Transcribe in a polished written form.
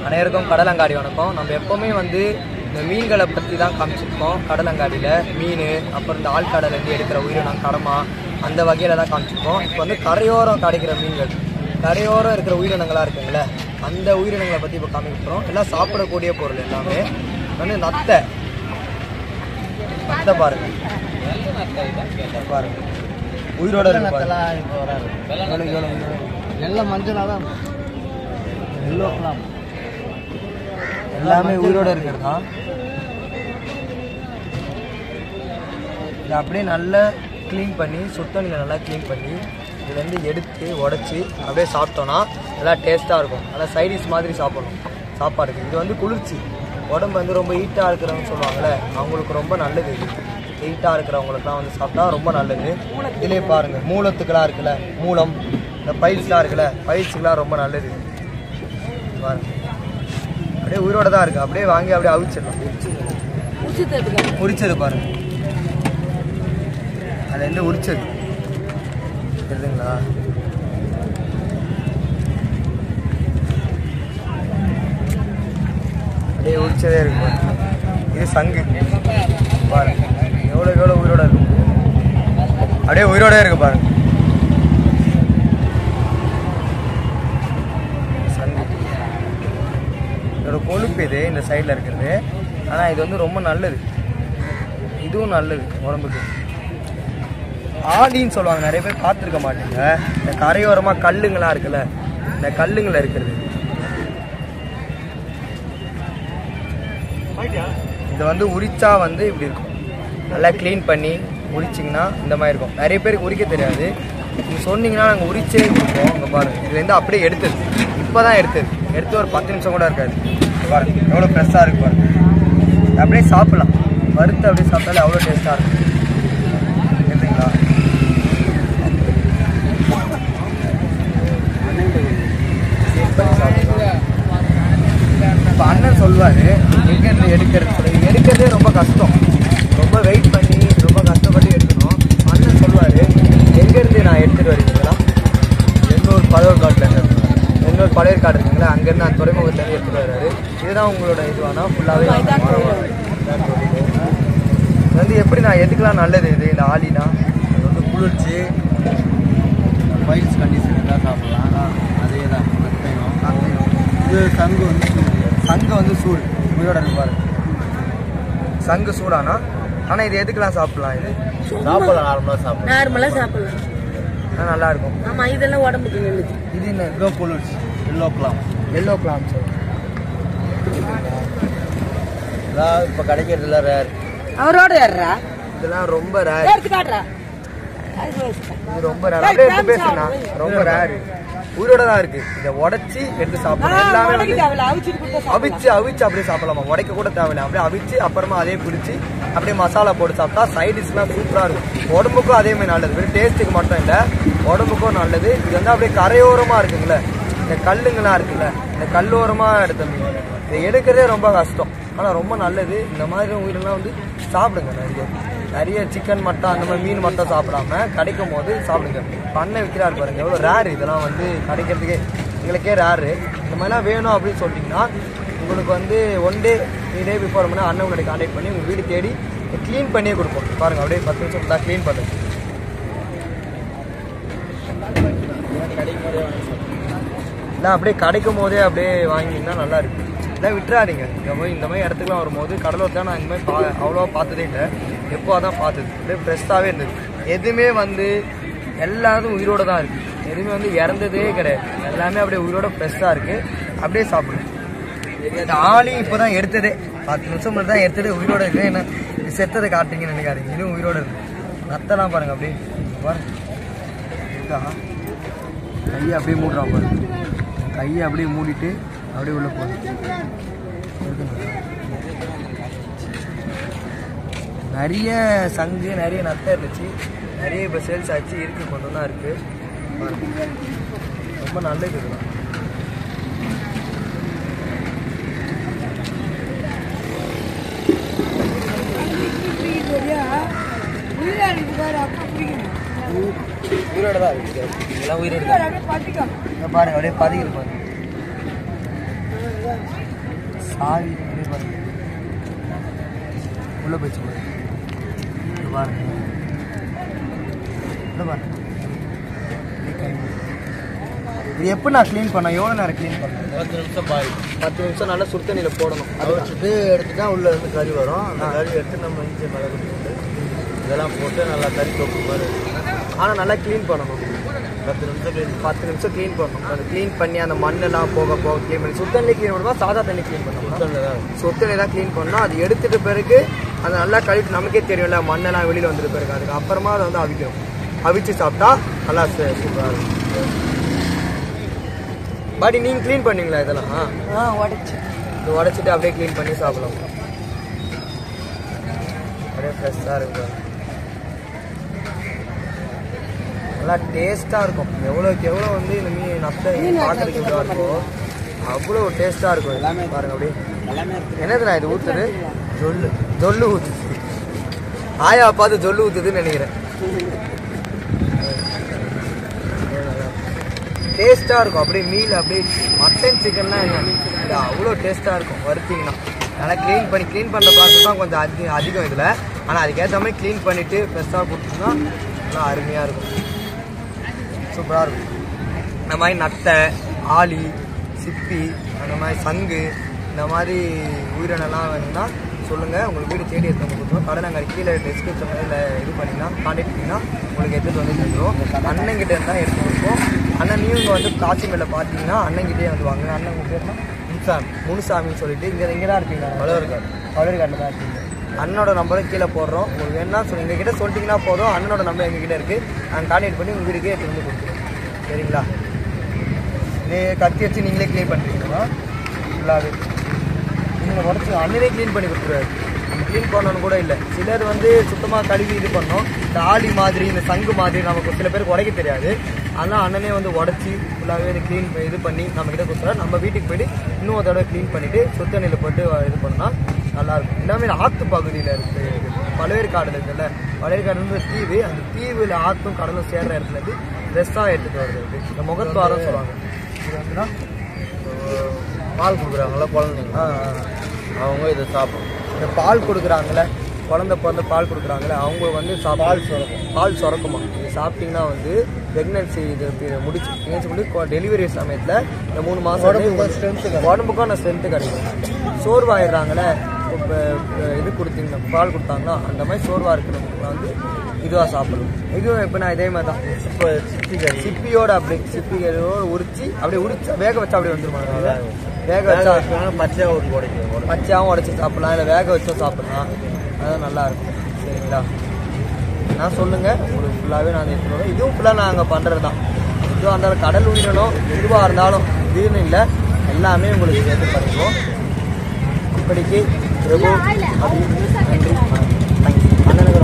அனைவருக்கும் கடலங்காடி வணக்கம். நம்ம எப்போவுமே வந்து இந்த மீன்களை பற்றி தான் காமிச்சிருக்கோம். கடலங்காடியில் மீன், அப்புறம் இந்த ஆழ்கடலேருந்து எடுக்கிற உயிரினம், கடமா, அந்த வகையில் தான் காமிச்சிருக்கோம். இப்போ வந்து கரையோரம் கிடைக்கிற மீன்கள், கரையோரம் இருக்கிற உயிரினங்களாக இருக்குங்களே, அந்த உயிரினங்களை பற்றி இப்போ காமிக்கிறோம். எல்லாம் சாப்பிடக்கூடிய பொருள் எல்லாமே. வந்து நத்தை பாருங்க, பாருங்க உயிரோட எல்லாம் மஞ்சளாக எல்லாமே உயிரோட இருக்கிறது தான். இதை அப்படியே நல்லா க்ளீன் பண்ணி, சுத்தணியில் நல்லா க்ளீன் பண்ணி இதுலேருந்து எடுத்து உடச்சி அப்படியே சாப்பிட்டோன்னா நல்லா டேஸ்ட்டாக இருக்கும். நல்லா சைடிஷ் மாதிரி சாப்பிடணும் சாப்பாடுக்கு. இது வந்து குளிர்ச்சி, உடம்பு வந்து ரொம்ப ஹீட்டாக இருக்கிறவங்க சொல்லுவாங்கள்ல, அவங்களுக்கு ரொம்ப நல்லது. இது ஹீட்டாக இருக்கிறவங்களுக்குலாம் வந்து சாப்பிட்டா ரொம்ப நல்லது. இதிலே பாருங்கள், மூலத்துக்கெல்லாம் இருக்குல்ல, மூலம், இந்த பைல்ஸ்லாம் இருக்குல்ல, பைல்ஸுக்கெலாம் ரொம்ப நல்லது. பாருங்க அப்படியே உயிரோட தான் இருக்குது. அப்படியே வாங்கி அப்படியே அவிச்சிடலாம். உரிச்சது பாருங்க, அதுலேருந்து உரிச்சது தெரியுதுங்களா? அப்படியே உரிச்சதே இருக்கு. இது சங்கு பாருங்க, எவ்வளோ உயிரோட இருக்கு. அப்படியே உயிரோட இருக்கு பாருங்க. சங்கு இதோட கொழுப்பு இது இந்த சைடில் இருக்கிறது. ஆனால் இது வந்து ரொம்ப நல்லது, இதுவும் நல்லது உடம்புக்கு. ஆடின்னு சொல்லுவாங்க, நிறைய பேர் பார்த்துருக்க மாட்டீங்க. இந்த கரையோரமாக கல்லுங்களாம் இருக்குல்ல, இந்த கல்லுங்களில் இருக்கிறது. இது வந்து உரிச்சா வந்து இப்படி இருக்கும். நல்லா க்ளீன் பண்ணி உரிச்சிங்கன்னா இந்த மாதிரி இருக்கும். நிறைய பேருக்கு உரிக்க தெரியாது. நீங்கள் சொன்னீங்கன்னா நாங்கள் உரிச்சே கொடுப்போம். அங்கே பாருங்கள், இதுலேருந்து அப்படியே எடுத்தது, இப்போ தான் எடுத்து ஒரு 10 நிமிஷம் கூட இருக்காது. பாருங்கள் எவ்வளோ ஃப்ரெஷ்ஷாக இருக்குது பாருங்கள். அப்படியே சாப்பிட்லாம், வறுத்து அப்படியே சாப்பிட்டாலே அவ்வளோ டேஸ்ட்டாக இருக்கும். கேட்குறீங்களா? இப்போ அண்ணன் சொல்லுவார் எங்கேருந்து எடுக்கிறதே ரொம்ப கஷ்டம், ரொம்ப வெயிட் பண்ணி ரொம்ப கஷ்டப்பட்டு எடுக்கணும். அண்ணன் சொல்லுவார் எங்கேருந்து நான் எடுத்துகிட்டு வரீங்களா, எண்ணூர் பழவேற்காட்டில், எண்ணூர் பழவேற்காடு இருக்குங்களா, அங்கேருந்து அந்த துறைமுகத்துலேருந்து எடுத்துகிட்டு வர்றாரு. இதுதான் உங்களோட இதுவானா ஃபுல்லாகவே இது வந்து எப்படி நான் எதுக்கெலாம் நல்லது. இது இந்த ஆலினா அது வந்து குளிர்ச்சி, பைல்ஸ் கண்டிஷன் எல்லாம் சாப்பிடலாம். அதே தான் இது சங்கு வந்து சூடு உயிரோட இருப்பாரு. சங்கு சூடானா, ஆனால் இது எதுக்கெல்லாம் சாப்பிடலாம்? இது சாப்பிடலாம், நார்மலாக சாப்பிடலாம். நல்லா இருக்கும். ஆமாம், இதெல்லாம் உடம்புக்கு நல்லது. இது என்ன? இதோ புலுட்ஸ், எல்லோ கிளாம் சார். இதெல்லாம் இப்போ கிடைக்கிறதுல ரேர். அவரோட ஏறா, இதெல்லாம் ரொம்ப ரேர். காட்டுறா, இது ரொம்ப ரேர். அப்படியே எடுத்து பேசுனா ரொம்ப ரேர். உயிரோட தான் இருக்கு. இதை உடச்சி எடுத்து சாப்பிடலாம். எல்லாமே அவிச்சு அப்படியே சாப்பிடலாமா? உடைக்க கூட தேவையில்லை. அப்படியே அவிச்சு அப்புறமா அதே பிடிச்சி அப்படியே மசாலா போட்டு சாப்பிட்டா சைடிஷ்லாம் சூப்பராக இருக்கும். உடம்புக்கும் அதே மாதிரி நல்லது. வெறும் டேஸ்ட்டுக்கு மட்டும் இல்லை, உடம்புக்கும் நல்லது. இது வந்து அப்படியே கரையோரமாக இருக்குங்களே, இந்த கல்லுங்களாம் இருக்குல்ல, இந்த கல்லோரமாக எடுத்த மீன். இதை எடுக்கிறதே ரொம்ப கஷ்டம், ஆனால் ரொம்ப நல்லது. இந்த மாதிரி உயிரெல்லாம் வந்து சாப்பிடுங்க. நிறைய சிக்கன் மட்டன் அந்த மாதிரி மீன் மட்டும் சாப்பிடாம கிடைக்கும் போது சாப்பிடுங்க. பண்ணை விற்கிறாரு பாருங்க, எவ்வளோ ரேரு. இதெல்லாம் வந்து கிடைக்கிறதுக்கே எங்களுக்கே ரேரு. இந்த மாதிரிலாம் வேணும் அப்படின்னு சொல்லிட்டிங்கன்னா உங்களுக்கு வந்து 1 டே பிஃபோர் பண்ணால் அண்ணன் உங்களை கான்டாக்ட் பண்ணி உங்கள் வீடு தேடி க்ளீன் பண்ணியே கொடுப்போம். பாருங்கள், அப்படியே 10 நிமிஷம் தான் க்ளீன் பண்ணுறது. இல்லை அப்படியே கிடைக்கும் போதே அப்படியே வாங்கிங்கன்னா நல்லா இருக்குது. இல்லை விட்டுறாதீங்க. இந்த மாதிரி இடத்துக்குலாம் வரும்போது, கடலூர் தான் நான் இந்த மாதிரி அவ்வளோவா பார்த்ததே இல்லை, எப்போ தான் பார்த்தது. அப்படியே ஃப்ரெஷ்ஷாகவே இருந்தது. எதுவுமே வந்து எல்லாரும் உயிரோடு தான் இருக்குது. எதுவுமே வந்து இறந்ததே கிடையாது. எல்லாமே அப்படியே உயிரோட ஃப்ரெஷ்ஷாக இருக்குது. அப்படியே சாப்பிடுங்க. இந்த ஆளி இப்போ தான் எடுத்ததே, 10 நிமிஷம் மட்டும் தான் எடுத்ததே உயிரோட இருக்குது. ஏன்னா செத்ததை காட்டுறீங்கன்னு நினைக்காதீங்க, இதுவும் உயிரோடு இருக்குது. நத்தெல்லாம் பாருங்கள், அப்படியே இருக்கா. கையை அப்படியே மூடுறான் பாருங்க, கையை அப்படியே மூடிட்டு அப்படியே உள்ள போகுது. நிறைய சங்கு, நிறைய நத்தை இருந்துச்சு, நிறைய இப்போ சேல்ஸ் ஆச்சு. இருக்குது, கொண்டு தான் இருக்குது. ரொம்ப நல்லது இதெல்லாம். உயிரோட தான் இருக்கு. எல்லாம் உயிரோட பாருங்க, அப்படியே பதிக்குது பாருங்க. சாவி அப்படியே பாருங்க, உள்ள போயிடுச்சு பாருங்க. பாருங்க பாருங்க. இது எப்போ நான் க்ளீன் பண்ணேன்? எவ்வளோ நேரம் க்ளீன் பண்ணேன்? 10 நிமிஷம் பாய். 10 நிமிஷம் நல்லா சுடு தண்ணியில் போடணும். அதை வச்சுட்டு எடுத்துட்டா உள்ளே இருந்து கறி வரும். அந்த கறி எடுத்து நம்ம இஞ்சி மிளகு போட்டு இதெல்லாம் போட்டு நல்லா கறி தொப்பு மாதிரி. ஆனால் நல்லா க்ளீன் பண்ணணும். 10 நிமிஷம் க்ளீன் 10 நிமிஷம் க்ளீன் பண்ணணும். அது க்ளீன் பண்ணி அந்த மண்ணெல்லாம் போக போக க்ளீன் பண்ணி சுடு தண்ணி க்ளீன் பண்ணுவோம், சாதா தண்ணி க்ளீன் பண்ணணும். சுடு தண்ணி தான் க்ளீன் பண்ணணும். அது எடுத்துட்டு பிறகு அது நல்லா கழுவிட்டு நமக்கே தெரியும்ல மண்ணெல்லாம் வெளியில் வந்துட்டு பிறகு அதுக்கு அப்புறமா அதை வந்து அவிக்கணும். அவிச்சு சாப்பிட்டா நல்லா சூப்பராக இருக்கும். பாடி நீங்கள் க்ளீன் பண்ணீங்களா இதெல்லாம்? இது உடச்சிட்டு அப்படியே க்ளீன் பண்ணி சாப்பிடலாம். அப்படியே ஃப்ரெஷ்ஷாக இருக்கும், நல்லா டேஸ்ட்டாக இருக்கும். எவ்வளோக்கு எவ்வளோ வந்து இந்த மீன் நத்தை பார்க்கறதுக்கு எவ்வளோ இருக்கோ அவ்வளோ டேஸ்ட்டாக இருக்கும். எல்லாமே பாருங்க அப்படியே. என்னதுண்ணா இது ஊற்றுது? ஜொல்லு ஊற்றுது. ஆயா பார்த்து ஜொல்லு ஊற்றுதுன்னு நினைக்கிறேன். டேஸ்ட்டாக இருக்கும். அப்படியே மீல் அப்படியே மட்டன் சிக்கன்லாம் என்ன இது அவ்வளோ டேஸ்ட்டாக இருக்கும் வறுத்திங்கன்னா. நல்லா க்ளீன் பண்ணுற ப்ராசஸ் தான் கொஞ்சம் அதிகம் இதில். ஆனால் அதுக்கேற்ற மாதிரி க்ளீன் பண்ணிவிட்டு ஃப்ரெஷ்ஷாக கொடுத்தோம்னா நல்லா அருமையாக இருக்கும், சூப்பராக இருக்கும். இந்த மாதிரி நத்தை, ஆளி, சிப்பி, அந்த மாதிரி சங்கு, இந்த மாதிரி உயிரினெல்லாம் வேணும்னா சொல்லுங்கள். உங்களுக்கு வீடு தேடி எடுத்து வந்து கொடுத்துருவோம். கடை நாங்கள் கீழே டிஸ்கிரிப்ஷனில் இல்லை இது பண்ணிங்கன்னா கான்டாக்ட் பண்ணிங்கன்னா உங்களுக்கு எடுத்துகிட்டு வந்து தந்துடுவோம். அண்ணன்கிட்ட இருந்தால் எடுத்து கொடுப்போம். அண்ணன் நீங்கள் வந்து காசிமேல பார்த்தீங்கன்னா அண்ணன்கிட்டே வந்து வாங்க. அண்ணன் உங்கள் பேர் தான் முனுசாமின்னு சொல்லிட்டு இங்கே தான் இருப்பீங்க. வளர்காட்டில் தான் இருப்பீங்க. அண்ணனோட நம்பரும் கீழே போடுறோம். உங்களுக்கு வேணும்னா எங்கள் கிட்டே சொல்லிட்டிங்கன்னா போதும். அண்ணனோட நம்பர் எங்ககிட்ட இருக்குது. நாங்கள் கான்டாக்ட் பண்ணி உங்கள் வீட்டுக்கே எடுத்து வந்து கொடுத்துருவோம். சரிங்களா? கத்தி வச்சு நீங்களே க்ளீன் பண்ணுறீங்களா? ஃபுல்லாகவே நீங்கள் உடச்சி அண்ணனே க்ளீன் பண்ணி கொடுத்துருவாரு. நம்ம க்ளீன் பண்ணணும்னு கூட இல்லை. சிலர் வந்து சுத்தமாக கழுவி இது பண்ணோம். இந்த ஆளி மாதிரி இந்த சங்கு மாதிரி நமக்கு சில பேருக்கு உடைக்க தெரியாது. அதனால் அண்ணனே வந்து உடச்சி ஃபுல்லாகவே இது க்ளீன் இது பண்ணி நம்மக்கிட்ட கொடுத்துருவாரு. நம்ம வீட்டுக்கு போய்ட்டு இன்னும் ஒரு தடவை க்ளீன் பண்ணிவிட்டு சுத்தண்ணியில் போட்டு இது பண்ணால் நல்லாயிருக்கும். எல்லாமே ஆற்று பகுதியில் இருக்குது. பழவேற்காடில் இருக்குல்ல, பழவேற்காடுன்ற தீவு. அந்த தீவில் ஆற்றும் கடலும் சேர்ற இடத்துல இருந்து ஃப்ரெஷ்ஷாக எடுத்துகிட்டு வருது. இந்த முகத்துவாரம் சொல்லுவாங்க. இது வந்துன்னா பால் கொடுக்குறாங்களா குழந்தைங்க, அவங்க இதை சாப்பிடும். இந்த பால் கொடுக்குறாங்களே, குழந்தை பிறந்த பால் கொடுக்குறாங்களே, அவங்க வந்து பால் சுரக்குமா. இது சாப்பிட்டீங்கன்னா வந்து ப்ரெக்னன்சி இது முடிச்சு டெலிவரி சமயத்தில் இந்த 3 மாதம் உடம்புக்கும் அந்த ஸ்ட்ரென்த்து கிடைக்கும். சோர்வாயிடுறாங்களே, இப்போ இது கொடுத்தீங்கன்னா பால் கொடுத்தாங்கன்னா அந்த மாதிரி சோர்வாக இருக்கிறவங்க வந்து இதுவாக சாப்பிடணும். இதுவும் இப்போ நான் இதே மாதிரி தான் இப்போ சிப்பியோட அப்படி சிப்பியோடு உரிச்சு அப்படியே வேக வச்சா அப்படியே வந்துருவாங்க. வேக வச்சா பச்சையாகவும் உடைச்சி சாப்பிட்லாம், இல்லை வேக வச்சும் சாப்பிட்லாம். அதான் நல்லாயிருக்கும். சரிங்களா? நான் சொல்லுங்கள், உங்களுக்கு ஃபுல்லாகவே நான் எடுத்துகிட்டு வரேன். இதுவும் ஃபுல்லாக நாங்கள் பண்ணுறது தான். இதுவாக இருந்தாலும் கடல் உயிரினம் எதுவாக இருந்தாலும் இதுன்னு இல்லை, எல்லாமே உங்களுக்கு சேர்த்து பண்ணிக்குவோம். இப்படிக்கு பிரபு நன்றி. தேங்க்ஸ். அண்ணனுக்கு